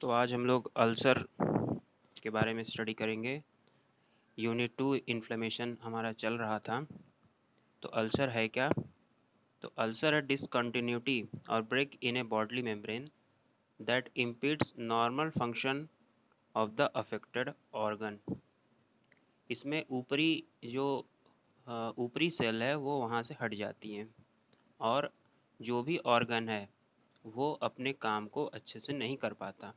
तो आज हम लोग अल्सर के बारे में स्टडी करेंगे। यूनिट 2 इन्फ्लेमेशन हमारा चल रहा था। तो अल्सर है क्या? तो अल्सर है डिसकंटिन्यूटी और break in a bodily membrane that impedes normal function of the affected organ. इसमें जो ऊपरी सेल है वो वहाँ से हट जाती हैं और जो भी ऑर्गन है वो अपने काम को अच्छे से नहीं कर पाता।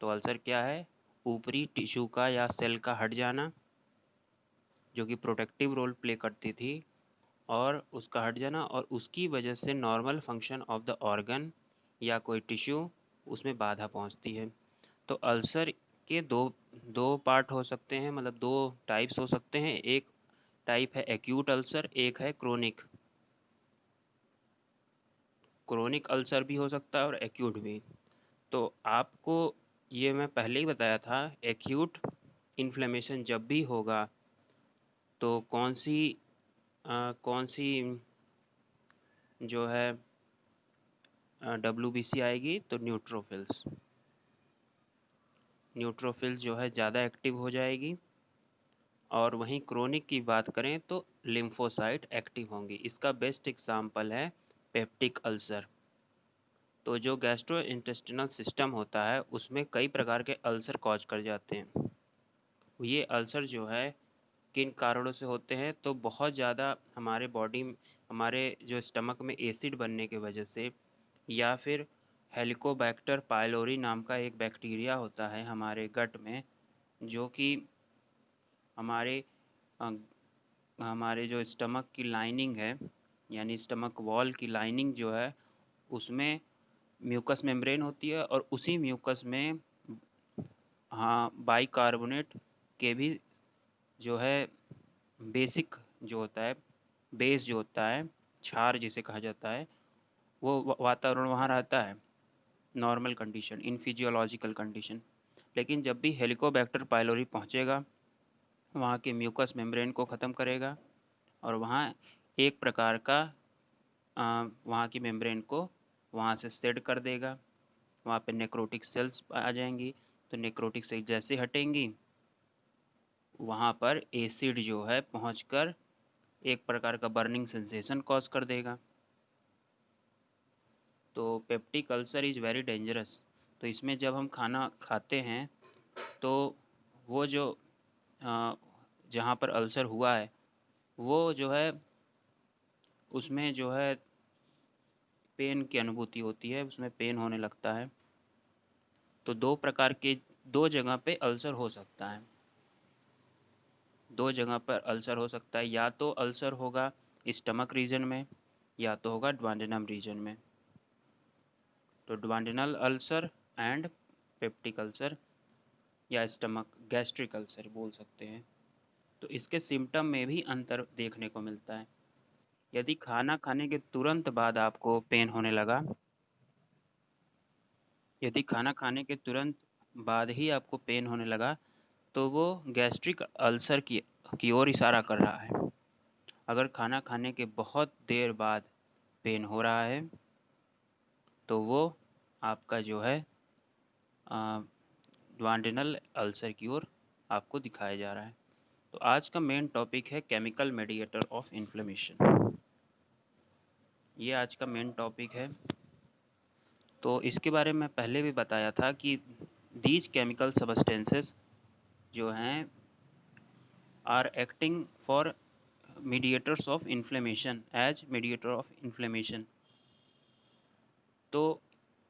तो अल्सर क्या है? ऊपरी टिश्यू का या सेल का हट जाना जो कि प्रोटेक्टिव रोल प्ले करती थी, और उसका हट जाना और उसकी वजह से normal function of the organ या कोई टिश्यू उसमें बाधा पहुंचती है। तो अल्सर के दो दो पार्ट हो सकते हैं, मतलब दो टाइप्स हो सकते हैं। एक टाइप है एक्यूट अल्सर, एक है क्रोनिक। क्रोनिक अल्सर भी हो सकता है और एक्यूट भी। तो आपको ये मैं पहले ही बताया था, एक्यूट इन्फ्लेमेशन जब भी होगा तो कौन सी जो है WBC आएगी, तो न्यूट्रोफिल्स जो है ज़्यादा एक्टिव हो जाएगी। और वहीं क्रोनिक की बात करें तो लिम्फोसाइट एक्टिव होंगी। इसका बेस्ट एग्जाम्पल है पेप्टिक अल्सर। तो जो गैस्ट्रो इंटेस्टिनल सिस्टम होता है उसमें कई प्रकार के अल्सर कॉज कर जाते हैं। ये अल्सर जो है किन कारणों से होते हैं, तो बहुत ज़्यादा हमारे जो स्टमक में एसिड बनने की वजह से, या फिर हेलिकोबैक्टर पायलोरी नाम का एक बैक्टीरिया होता है हमारे गट में, जो कि हमारे अ, हमारे जो स्टमक की लाइनिंग है, यानी स्टमक वॉल की लाइनिंग जो है उसमें म्यूकस मेम्ब्रेन होती है, और उसी म्यूकस में हाँ बाइकार्बोनेट के भी जो है बेसिक जो होता है, बेस जो होता है, क्षार जिसे कहा जाता है, वो वातावरण वहाँ रहता है नॉर्मल कंडीशन, इन फिजियोलॉजिकल कंडीशन। लेकिन जब भी हेलिकोबैक्टर पायलोरी पहुँचेगा वहाँ के म्यूकस मेम्ब्रेन को ख़त्म करेगा, और वहाँ एक प्रकार का वहाँ की मेम्ब्रेन को वहाँ से सेड कर देगा। वहाँ पे नेक्रोटिक सेल्स आ जाएंगी। तो नेक्रोटिक सेल्स जैसे हटेंगी वहाँ पर एसिड जो है पहुँचकर एक प्रकार का बर्निंग सेंसेशन कॉज कर देगा। तो peptic ulcer is very dangerous. तो इसमें जब हम खाना खाते हैं तो वो जो जहाँ पर अल्सर हुआ है वो जो है उसमें जो है पेन की अनुभूति होती है, उसमें पेन होने लगता है। तो दो जगह पे अल्सर हो सकता है। दो जगह पर अल्सर हो सकता है, या तो अल्सर होगा स्टमक रीजन में या तो होगा ड्वांडेनम रीजन में। तो ड्वांडेनल अल्सर एंड पेप्टिक अल्सर या स्टमक गैस्ट्रिक अल्सर बोल सकते हैं। तो इसके सिम्टम में भी अंतर देखने को मिलता है। यदि खाना खाने के तुरंत बाद आपको पेन होने लगा, यदि खाना खाने के तुरंत बाद ही आपको पेन होने लगा तो वो गैस्ट्रिक अल्सर की ओर इशारा कर रहा है। अगर खाना खाने के बहुत देर बाद पेन हो रहा है तो वो आपका जो है ड्वांडेनल अल्सर की ओर आपको दिखाया जा रहा है। तो आज का मेन टॉपिक है केमिकल मेडिएटर ऑफ इन्फ्लेमेशन। ये आज का मेन टॉपिक है। तो इसके बारे में पहले भी बताया था कि दीज केमिकल सबस्टेंसेस जो हैं are acting for mediators of inflammation as mediator of inflammation। तो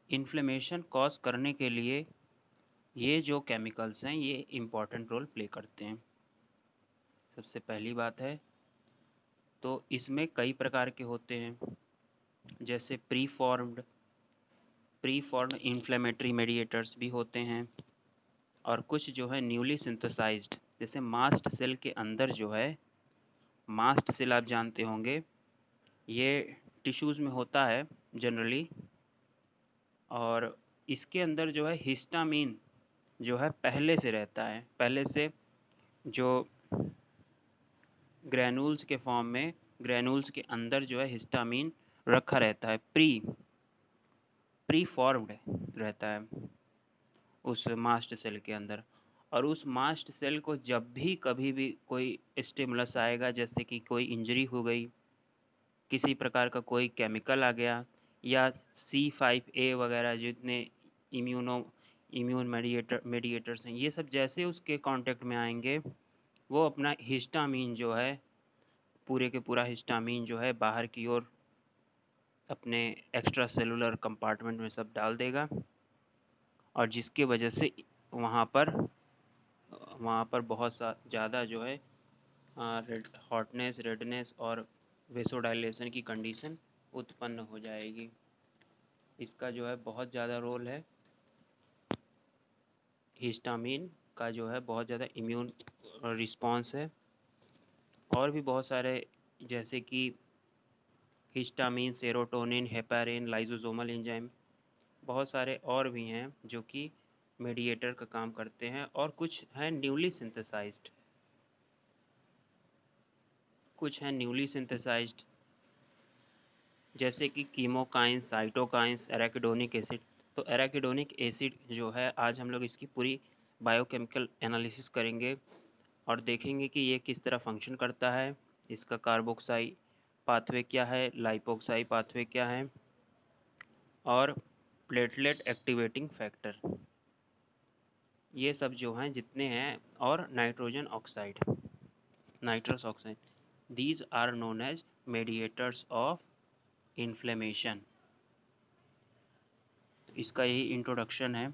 इन्फ्लेमेशन कॉज करने के लिए ये जो केमिकल्स हैं ये इम्पॉर्टेंट रोल प्ले करते हैं। सबसे पहली बात है तो इसमें कई प्रकार के होते हैं, जैसे प्री फॉर्म्ड इन्फ्लेमेटरी मेडिएटर्स भी होते हैं, और कुछ जो है न्यूली सिंथेसाइज्ड, जैसे मास्ट सेल के अंदर जो है, मास्ट सेल आप जानते होंगे ये टिश्यूज़ में होता है जनरली, और इसके अंदर जो है हिस्टामीन जो है पहले से रहता है, पहले से जो ग्रैनुल्स के फॉर्म में, ग्रैनुल्स के अंदर जो है हिस्टामीन रखा रहता है, प्री फॉर्म्ड रहता है। उस मास्ट सेल के अंदर। और उस मास्ट सेल को जब भी कभी भी कोई स्टिमुलस आएगा, जैसे कि कोई इंजरी हो गई, किसी प्रकार का कोई केमिकल आ गया, या C5a वगैरह जितने इम्यून मेडिएटर्स हैं, ये सब जैसे उसके कांटेक्ट में आएंगे, वो अपना हिस्टामीन जो है, पूरे के पूरा हिस्टामीन जो है बाहर की ओर अपने एक्स्ट्रा सेलुलर कंपार्टमेंट में सब डाल देगा, और जिसके वजह से वहाँ पर बहुत ज़्यादा जो है हॉटनेस, रेडनेस और वेसोडाइलेशन की कंडीशन उत्पन्न हो जाएगी। इसका जो है बहुत ज़्यादा रोल है, हिस्टामीन का जो है बहुत ज़्यादा इम्यून रिस्पॉन्स है। और भी बहुत सारे, जैसे कि histamine, serotonin, heparin, lysosomal enzyme, बहुत सारे और भी हैं जो कि मेडिएटर का काम करते हैं। और कुछ हैं न्यूली सिंथेसाइज्ड, जैसे कि कीमोकाइंस, साइटोकाइंस, एराकिडोनिक एसिड। तो एराकिडोनिक एसिड जो है, आज हम लोग इसकी पूरी बायोकेमिकल एनालिसिस करेंगे और देखेंगे कि ये किस तरह फंक्शन करता है, इसका कार्बोक्साई पाथवे क्या है, लाइपोक्साई पाथवे क्या है, और प्लेटलेट एक्टिवेटिंग फैक्टर, ये सब जो हैं जितने हैं, और nitrous oxide, these are known as mediators of inflammation. इसका यही इंट्रोडक्शन है।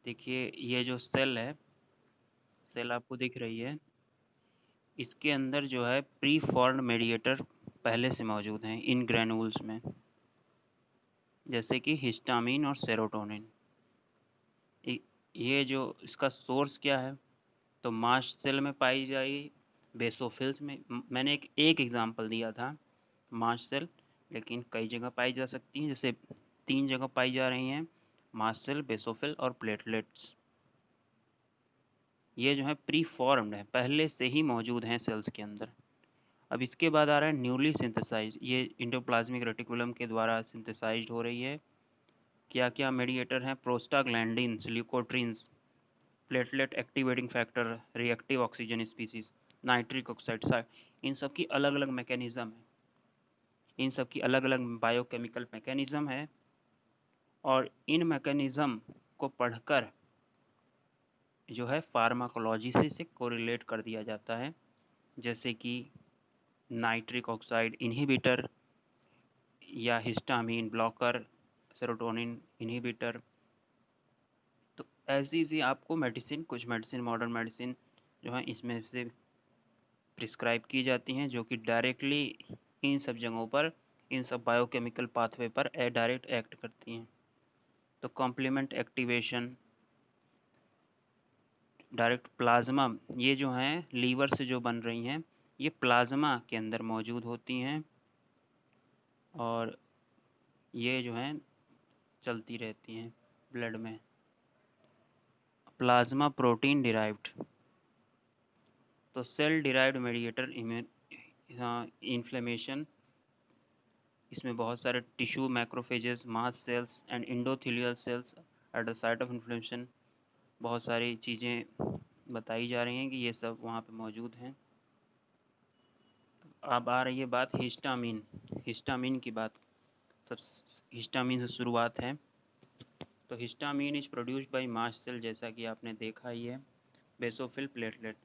देखिए, ये जो सेल आपको दिख रही है, इसके अंदर जो है प्री फॉर्म्ड मेडिएटर पहले से मौजूद हैं इन ग्रैनुल्स में, जैसे कि हिस्टामीन और सेरोटोनिन। ये जो इसका सोर्स क्या है, तो मास्ट सेल में पाई जाएगी, बेसोफिल्स में। मैंने एक एग्जांपल दिया था मास्ट सेल, लेकिन कई जगह पाई जा सकती हैं, जैसे 3 जगह पाई जा रही हैं, मास्ट सेल, बेसोफिल और प्लेटलेट्स। ये जो है प्री फॉर्म्ड है, पहले से ही मौजूद हैं सेल्स के अंदर। अब इसके बाद आ रहा है न्यूली सिंथेसाइज, ये इंडोप्लाज्मिक रेटिकुलम के द्वारा सिंथेसाइज्ड हो रही है। क्या क्या मेडिएटर हैं, prostaglandins, leukotrienes, platelet activating factor, reactive oxygen species, nitric oxide, इन सब की अलग अलग मैकेनिज़्म है, इन सब की अलग अलग बायोकेमिकल मैकेनिज़्म है। और इन मैकेनिज़्म को पढ़कर जो है फार्माकोलॉजी से इसे कोरिलेट कर दिया जाता है, जैसे कि नाइट्रिक ऑक्साइड इन्हिबिटर, या हिस्टामीन ब्लॉकर, सेरोटोनिन इन्हिबिटर। तो ऐसी ऐसी आपको कुछ मॉडर्न मेडिसिन जो है इसमें से प्रिस्क्राइब की जाती हैं, जो कि डायरेक्टली इन सब जगहों पर, इन सब बायोकेमिकल पाथवे पर डायरेक्ट एक्ट करती हैं। तो कॉम्प्लीमेंट एक्टिवेशन, डायरेक्ट प्लाज्मा, ये जो हैं लीवर से जो बन रही हैं, ये प्लाज्मा के अंदर मौजूद होती हैं, और ये जो हैं चलती रहती हैं ब्लड में। प्लाज्मा प्रोटीन डिराइव्ड, तो सेल डिराइव्ड मेडिएटर इन्फ्लेमेशन, इसमें बहुत सारे tissue, macrophages, mast cells and endothelial cells at the site of inflammation, बहुत सारी चीज़ें बताई जा रही हैं कि ये सब वहाँ पे मौजूद हैं। अब आ रही है बात हिस्टामिन की बात। सब हिस्टामिन से शुरुआत है। तो histamine is produced by mast cell, जैसा कि आपने देखा ही है, basophil platelet.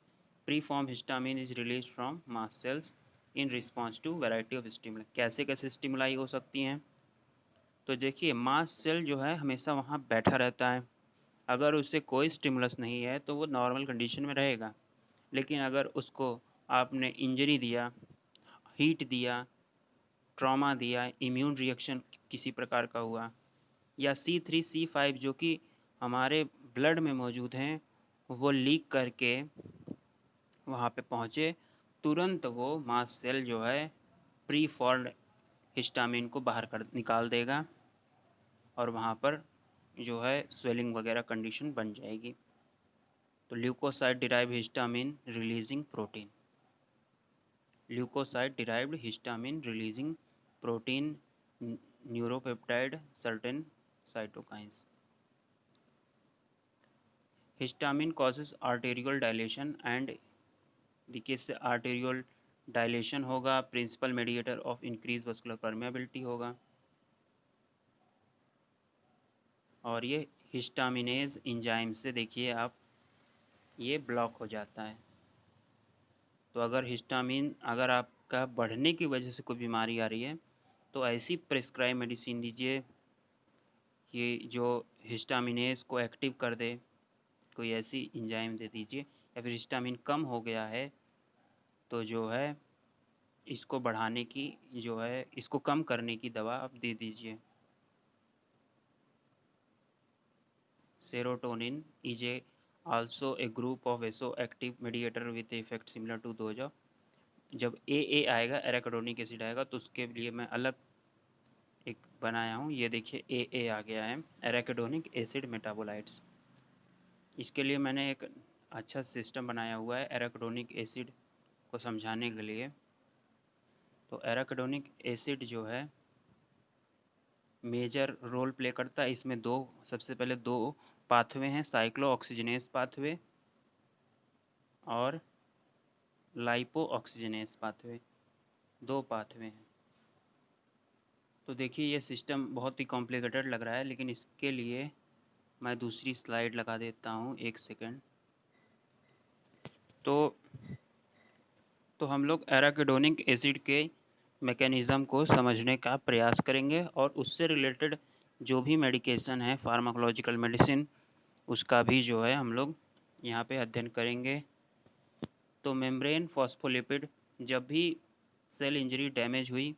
Pre form histamine is release from mast cells in response to variety of stimuli. कैसे कैसे स्टिमुलाई हो सकती हैं, तो देखिए, मास्ट सेल जो है हमेशा वहाँ बैठा रहता है। अगर उससे कोई स्टिमुलस नहीं है तो वो नॉर्मल कंडीशन में रहेगा। लेकिन अगर उसको आपने इंजरी दिया, हीट दिया, ट्रॉमा दिया, इम्यून रिएक्शन किसी प्रकार का हुआ, या C3 C5 जो कि हमारे ब्लड में मौजूद हैं, वो लीक करके वहाँ पे पहुँचे, तुरंत वो मास्ट सेल जो है प्री फॉर्म्ड हिस्टामिन को बाहर कर निकाल देगा, और वहाँ पर जो है स्वेलिंग वगैरह कंडीशन बन जाएगी। तो leukocyte derive histamine releasing protein, leukocyte derived histamine releasing protein, neuropeptide, certain cytokines. Histamine causes arterial dilation and देखिए इससे आर्टेरियल डायलेशन होगा, principal mediator of increase vascular permeability होगा, और ये हिस्टामिनेज इंजाइम से देखिए आप ये ब्लॉक हो जाता है। तो अगर हिस्टामिन अगर आपका बढ़ने की वजह से कोई बीमारी आ रही है तो ऐसी प्रिस्क्राइब मेडिसिन दीजिए कि जो हिस्टामिनेज को एक्टिव कर दे, कोई ऐसी इंजाइम दे दीजिए, या फिर हिस्टामिन कम हो गया है तो जो है इसको बढ़ाने की जो है इसको कम करने की दवा आप दे दीजिए। Serotonin is a also a group of vasoactive mediator with effect similar to those. जब ए आएगा, एराकिडोनिक एसिड आएगा, तो उसके लिए मैं अलग एक बनाया हूँ। ये देखिए ए आ गया है, एराकिडोनिक एसिड मेटाबोलाइट्स। इसके लिए मैंने एक अच्छा सिस्टम बनाया हुआ है एराकिडोनिक एसिड को समझाने के लिए। तो एराकिडोनिक एसिड जो है मेजर रोल प्ले करता है। इसमें सबसे पहले दो पाथवे हैं, साइक्लो ऑक्सीजनेस पाथवे और लाइपो ऑक्सीजनेस पाथवे, दो पाथवे हैं। तो देखिए ये सिस्टम बहुत ही कॉम्प्लिकेटेड लग रहा है, लेकिन इसके लिए मैं दूसरी स्लाइड लगा देता हूँ, एक सेकेंड। तो हम लोग एराकिडोनिक एसिड के मैकेनिज़्म को समझने का प्रयास करेंगे और उससे रिलेटेड जो भी मेडिकेशन है, फार्माकोलॉजिकल मेडिसिन, उसका भी जो है हम लोग यहाँ पे अध्ययन करेंगे। तो मेम्ब्रेन फॉस्फोलिपिड, जब भी सेल इंजरी डैमेज हुई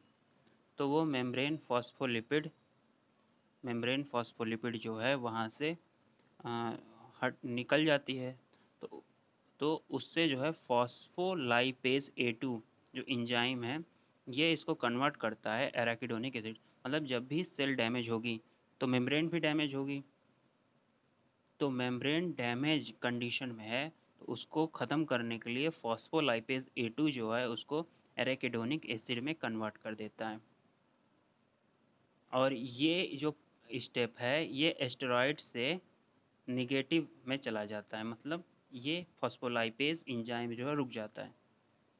तो वो मेम्ब्रेन फॉस्फोलिपिड जो है वहाँ से हट निकल जाती है। तो उससे जो है फॉस्फोलाइपेज A2 जो इंजाइम है, ये इसको कन्वर्ट करता है एराकिडोनिक एसिड। मतलब जब भी सेल डैमेज होगी तो मेम्ब्रेन भी डैमेज होगी। तो मेम्ब्रेन डैमेज कंडीशन में है तो उसको ख़त्म करने के लिए फॉस्फोलाइपेज A2 जो है उसको एराकिडोनिक एसिड में कन्वर्ट कर देता है। और ये जो स्टेप है ये एस्टेरॉइड से नेगेटिव में चला जाता है, मतलब ये फॉस्फोलाइपेज इंजाइम जो है रुक जाता है,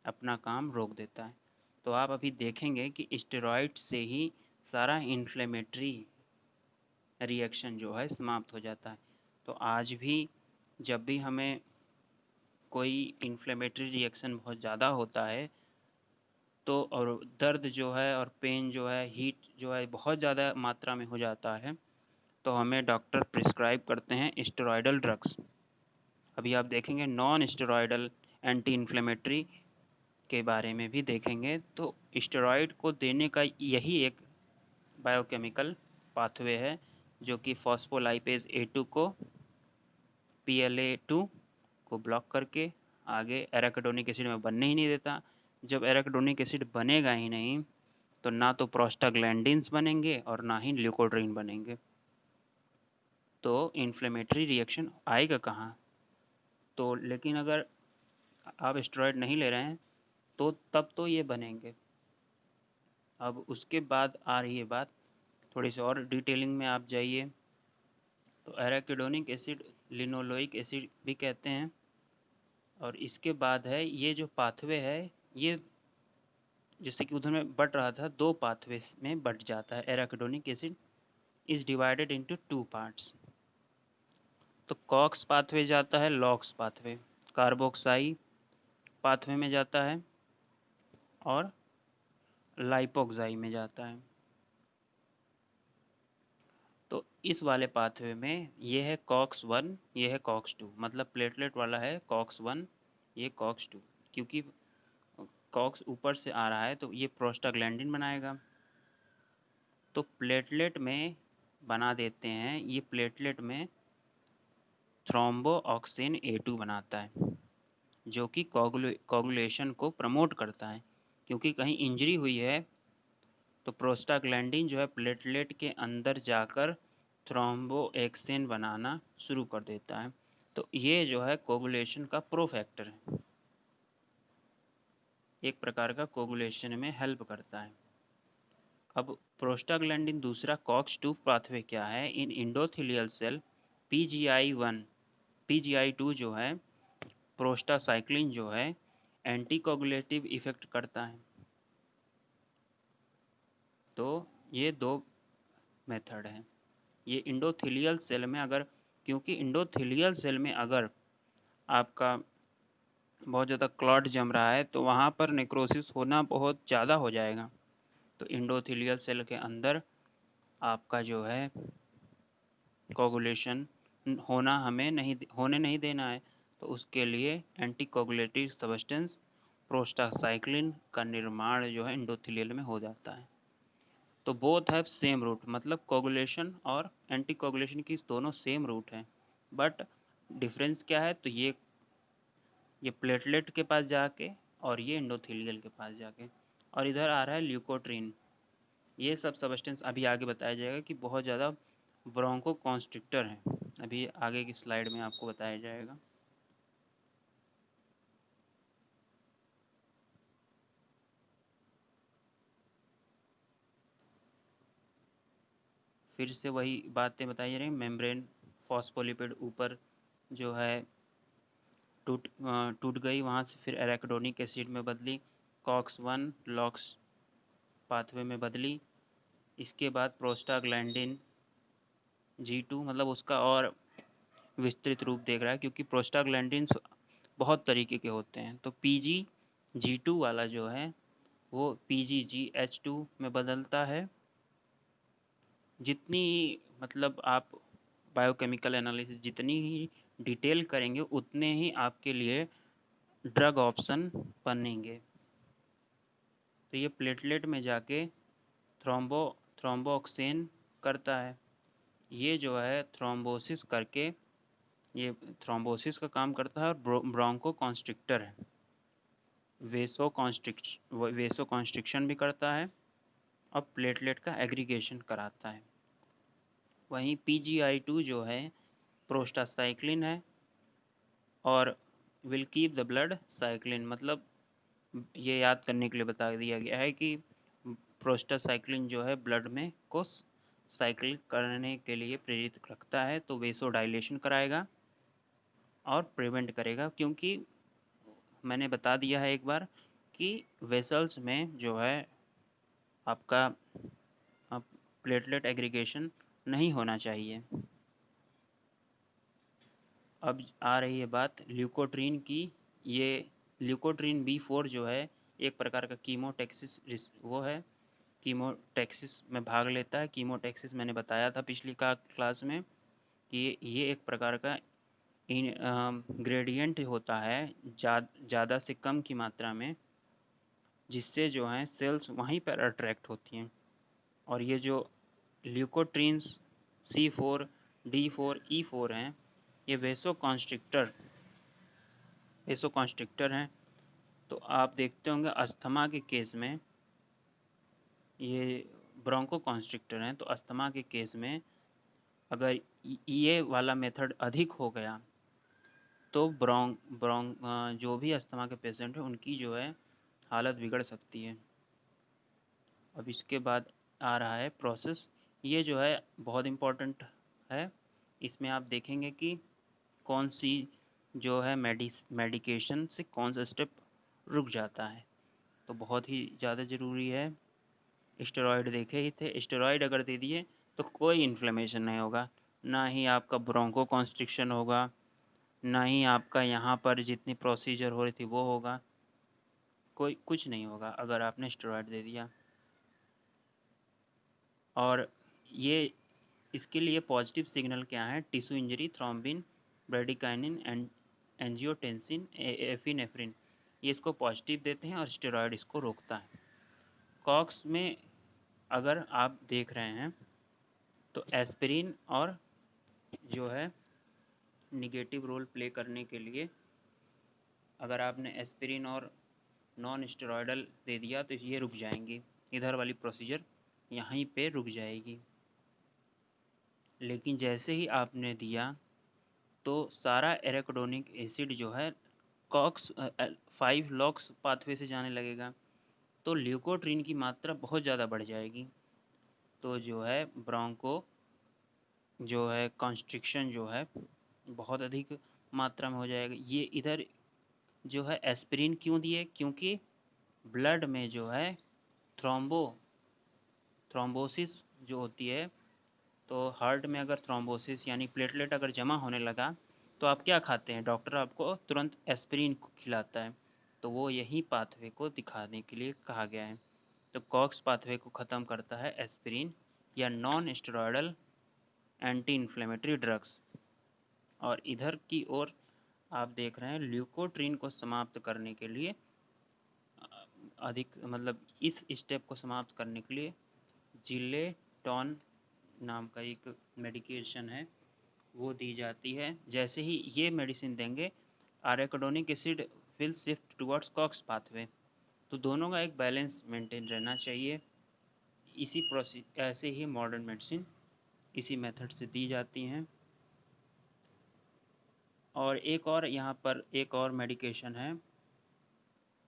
अपना काम रोक देता है। तो आप अभी देखेंगे कि स्टेरॉइड से ही सारा इन्फ्लेमेटरी रिएक्शन जो है समाप्त हो जाता है। तो आज भी जब भी हमें कोई इन्फ्लेमेटरी रिएक्शन बहुत ज़्यादा होता है तो, और दर्द जो है और पेन जो है, हीट जो है बहुत ज़्यादा मात्रा में हो जाता है, तो हमें डॉक्टर प्रिस्क्राइब करते हैं स्टेरॉयडल ड्रग्स। अभी आप देखेंगे नॉन स्टेरॉयडल एंटी इन्फ्लेमेटरी के बारे में भी देखेंगे। तो स्टेरॉयड को देने का यही एक बायोकेमिकल पाथवे है जो कि फॉस्फोलाइपेज A2 को PLA2 को ब्लॉक करके आगे एराकिडोनिक एसिड में बनने ही नहीं देता। जब एराकिडोनिक एसिड बनेगा ही नहीं तो ना तो प्रोस्टाग्लैंडिन्स बनेंगे और ना ही ल्यूकोट्रीन बनेंगे। तो इन्फ्लेमेटरी रिएक्शन आएगा कहाँ? तो लेकिन अगर आप स्टेरॉयड नहीं ले रहे हैं तो तब तो ये बनेंगे। अब उसके बाद आ रही है बात, थोड़ी सी और डिटेलिंग में आप जाइए। तो एराकिडोनिक एसिड लिनोलोइक एसिड भी कहते हैं। और इसके बाद है ये जो पाथवे है, ये जैसे कि उधर में बट रहा था, दो पाथवे में बट जाता है। Arachidonic acid is divided into 2 parts. तो कॉक्स पाथवे जाता है, लॉक्स पाथवे कार्बोक्साई पाथवे में जाता है और लाइपोक्साई में जाता है। तो इस वाले पाथवे में ये है COX-1, ये है COX-2, मतलब प्लेटलेट वाला है COX-1, ये COX-2। क्योंकि COX ऊपर से आ रहा है तो ये प्रोस्टाग्लैंडिन बनाएगा। तो प्लेटलेट में बना देते हैं, ये प्लेटलेट में थ्रोम्बोऑक्सिन A2 बनाता है जो कि कोगुलेशन को प्रमोट करता है। क्योंकि कहीं इंजरी हुई है तो प्रोस्टाग्लैंडिन जो है प्लेटलेट के अंदर जाकर थ्रोम्बोएक्सिन बनाना शुरू कर देता है। तो ये जो है कोगुलेशन का प्रो फैक्टर है, एक प्रकार का कोगुलेशन में हेल्प करता है। अब प्रोस्टाग्लैंडिन दूसरा कॉक्स-2 पाथवे क्या है? इन एंडोथेलियल सेल PGI-1 PGI-2 जो है प्रोस्टासाइक्लिन जो है एंटीकोगुलेटिव इफेक्ट करता है। तो ये दो मेथड हैं। ये एंडोथेलियल सेल में अगर, क्योंकि एंडोथेलियल सेल में अगर आपका बहुत ज़्यादा क्लॉट जम रहा है तो वहाँ पर नेक्रोसिस होना बहुत ज़्यादा हो जाएगा। तो एंडोथेलियल सेल के अंदर आपका जो है कोगुलेशन होने नहीं देना है। तो उसके लिए एंटीकोगुलेटिव सब्सटेंस प्रोस्टासाइक्लिन का निर्माण जो है एंडोथेलियल में हो जाता है। तो बोथ हैव सेम रूट, मतलब कोगुलेशन और एंटीकोगुलेशन की दोनों सेम रूट हैं, बट डिफरेंस क्या है? तो ये प्लेटलेट के पास जाके और ये एंडोथेलियल के पास जाके, और इधर आ रहा है ल्यूकोट्रीन। ये सब सब्सटेंस अभी आगे बताया जाएगा कि बहुत ज़्यादा ब्रोंको कॉन्स्ट्रिक्टर हैं। अभी आगे की स्लाइड में आपको बताया जाएगा। फिर से वही बातें बताई जा रही हैं। मेम्ब्रेन फॉस्फोलिपिड ऊपर जो है टूट गई, वहाँ से फिर एराकिडोनिक एसिड में बदली, कॉक्स-1 लॉक्स पाथवे में बदली। इसके बाद प्रोस्टाग्लैंडिन G2, मतलब उसका और विस्तृत रूप देख रहा है, क्योंकि प्रोस्टाग्लैंडिन्स बहुत तरीके के होते हैं। तो PGG2 वाला जो है वो PGGH2 में बदलता है। जितनी मतलब आप बायोकेमिकल एनालिसिस जितनी ही डिटेल करेंगे उतने ही आपके लिए ड्रग ऑप्शन बनेंगे। तो ये प्लेटलेट में जाके थ्रोम्बोक्सेन करता है। ये जो है थ्रोम्बोसिस करके ये थ्रोम्बोसिस का काम करता है और ब्रोंको कॉन्स्ट्रिक्टर है। वेसो कॉन्स्ट्रिक्शन भी करता है और प्लेटलेट का एग्रीगेशन कराता है। वहीं PGI-2 जो है प्रोस्टासाइक्लिन है और will keep the blood cyclin, मतलब ये याद करने के लिए बता दिया गया है कि प्रोस्टासाइक्लिन जो है ब्लड में को साइकिल करने के लिए प्रेरित रखता है। तो वेसो डायलेशन कराएगा और प्रिवेंट करेगा, क्योंकि मैंने बता दिया है एक बार कि वेसल्स में जो है आपका प्लेटलेट एग्रीगेशन नहीं होना चाहिए। अब आ रही है बात ल्यूकोट्रीन की। ये ल्यूकोट्रीन B4 जो है एक प्रकार का कीमोटैक्सिस वो है, कीमोटैक्सिस में भाग लेता है। कीमोटैक्सिस मैंने बताया था पिछली क्लास में कि ये एक प्रकार का ग्रेडियंट होता है ज़्यादा से कम की मात्रा में, जिससे जो है सेल्स वहीं पर अट्रैक्ट होती हैं। और ये जो ल्यूकोट्रीन्स C4 D4 E4 हैं, ये वेसो कॉन्स्ट्रिक्टर हैं। तो आप देखते होंगे अस्थमा के केस में ये ब्रोंको कॉन्स्ट्रिक्टर हैं। तो अस्थमा के केस में अगर ये वाला मेथड अधिक हो गया तो जो भी अस्थमा के पेशेंट हैं उनकी जो है हालत बिगड़ सकती है। अब इसके बाद आ रहा है प्रोसेस। ये जो है बहुत इम्पोर्टेंट है। इसमें आप देखेंगे कि कौन सी जो है मेडिकेशन से कौन सा स्टेप रुक जाता है, तो बहुत ही ज़्यादा ज़रूरी है। स्टेरॉयड देखे ही थे, स्टेरॉयड अगर दे दिए तो कोई इन्फ्लेमेशन नहीं होगा, ना ही आपका ब्रोंको कॉन्स्ट्रिक्शन होगा, ना ही आपका यहाँ पर जितनी प्रोसीजर हो रही थी वो होगा, कोई कुछ नहीं होगा अगर आपने स्टेरॉयड दे दिया। और ये इसके लिए पॉजिटिव सिग्नल क्या है? Tissue injury, thrombin, bradykinin, angiotensin, epinephrine, ये इसको पॉजिटिव देते हैं और स्टेरॉयड इसको रोकता है। कॉक्स में अगर आप देख रहे हैं तो एस्पिरिन और जो है निगेटिव रोल प्ले करने के लिए, अगर आपने एस्पिरिन और नॉन स्टेरॉयडल दे दिया तो ये रुक जाएंगी, इधर वाली प्रोसीजर यहीं पे रुक जाएगी। लेकिन जैसे ही आपने दिया तो सारा एराकिडोनिक एसिड जो है कॉक्स 5 लॉक्स पाथवे से जाने लगेगा, तो ल्यूकोट्रीन की मात्रा बहुत ज़्यादा बढ़ जाएगी। तो जो है ब्रोंको जो है कॉन्स्ट्रिक्शन जो है बहुत अधिक मात्रा में हो जाएगा। ये इधर जो है एस्पिरिन क्यों दिए, क्योंकि ब्लड में जो है थ्रोम्बोसिस जो होती है, तो हार्ट में अगर थ्रोम्बोसिस यानी प्लेटलेट अगर जमा होने लगा तो आप क्या खाते हैं, डॉक्टर आपको तुरंत एस्पिरिन खिलाता है। तो वो यही पाथवे को दिखाने के लिए कहा गया है। तो कॉक्स पाथवे को ख़त्म करता है एस्पिरिन या non steroidal anti inflammatory drugs. और इधर की ओर आप देख रहे हैं ल्यूकोट्रीन को समाप्त करने के लिए अधिक मतलब इस स्टेप को समाप्त करने के लिए जिलेटॉन नाम का एक मेडिकेशन है वो दी जाती है। जैसे ही ये मेडिसिन देंगे arachidonic acid will shift towards COX pathway. तो दोनों का एक बैलेंस मेंटेन रहना चाहिए। इसी प्रोसेस ऐसे ही मॉडर्न मेडिसिन इसी मेथड से दी जाती हैं। और एक और यहाँ पर एक और मेडिकेशन है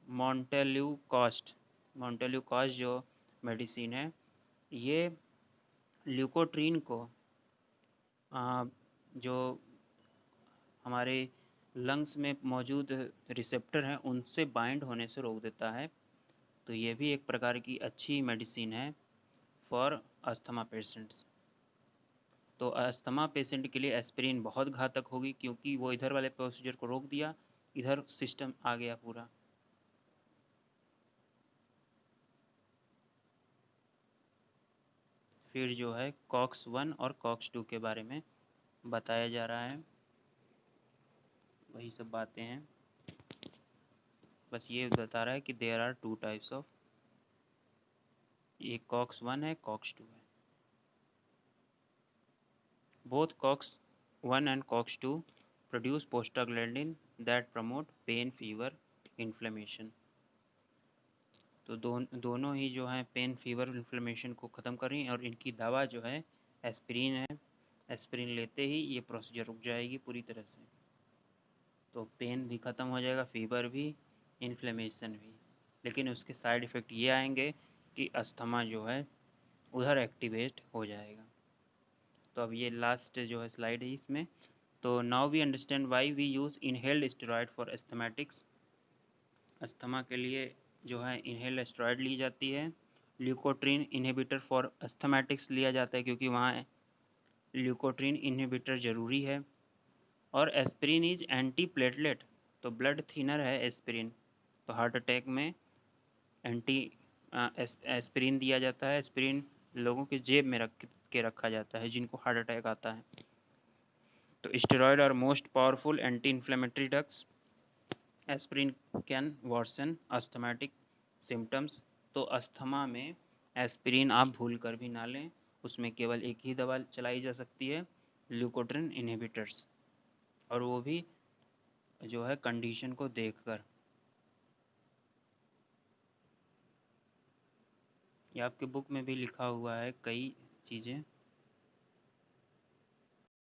मॉन्टेल्यूकॉस्ट। मॉन्टेल्यूकॉस्ट जो मेडिसिन है ये ल्यूकोट्रीन को जो हमारे लंग्स में मौजूद रिसेप्टर हैं उनसे बाइंड होने से रोक देता है। तो ये भी एक प्रकार की अच्छी मेडिसिन है फॉर अस्थमा पेशेंट्स। तो अस्थमा पेशेंट के लिए एस्पिरिन बहुत घातक होगी, क्योंकि वो इधर वाले प्रोसीजर को रोक दिया, इधर सिस्टम आ गया पूरा। फिर जो है कॉक्स 1 और कॉक्स 2 के बारे में बताया जा रहा है, वही सब बातें हैं। बस ये बता रहा है कि देयर आर 2 टाइप्स ऑफ, ये कॉक्स 1 है, कॉक्स 2 है। Both COX 1 and COX 2 produce prostaglandin that promote pain, fever, inflammation. तो दोनों ही जो हैं पेन, फीवर, इन्फ्लेमेशन को ख़त्म कर रही हैं, और इनकी दवा जो है एस्पिरिन है। एस्पिरिन लेते ही ये प्रोसीजर रुक जाएगी पूरी तरह से। तो पेन भी ख़त्म हो जाएगा, फीवर भी, इन्फ्लेमेशन भी। लेकिन उसके साइड इफ़ेक्ट ये आएंगे कि अस्थमा जो है उधर एक्टिवेट हो जाएगा। तो अब ये लास्ट जो है स्लाइड है इसमें। तो now we understand why we use inhaled steroid for asthmatics. Asthma के लिए जो है इनहेल्ड स्टेरॉयड ली जाती है। ल्यूकोट्रीन इनहिबिटर फॉर अस्थमेटिक्स लिया जाता है, क्योंकि वहाँ ल्यूकोट्रीन इनहिबिटर ज़रूरी है। और एस्पिरिन इज एंटी प्लेटलेट, तो ब्लड थिनर है एस्पिरिन। तो हार्ट अटैक में एंटी एस्पिरिन दिया जाता है। एस्पिरिन लोगों के जेब में रख के रखा जाता है जिनको हार्ट अटैक आता है। तो steroid are most powerful anti inflammatory drugs. Aspirin can worsen asthmatic symptoms. तो अस्थमा में एस्पिरिन आप भूल कर भी ना लें, उसमें केवल एक ही दवा चलाई जा सकती है, ल्यूकोट्रीन इनहिबिटर्स, और वो भी जो है कंडीशन को देखकर। ये आपके बुक में भी लिखा हुआ है कई चीज़ें।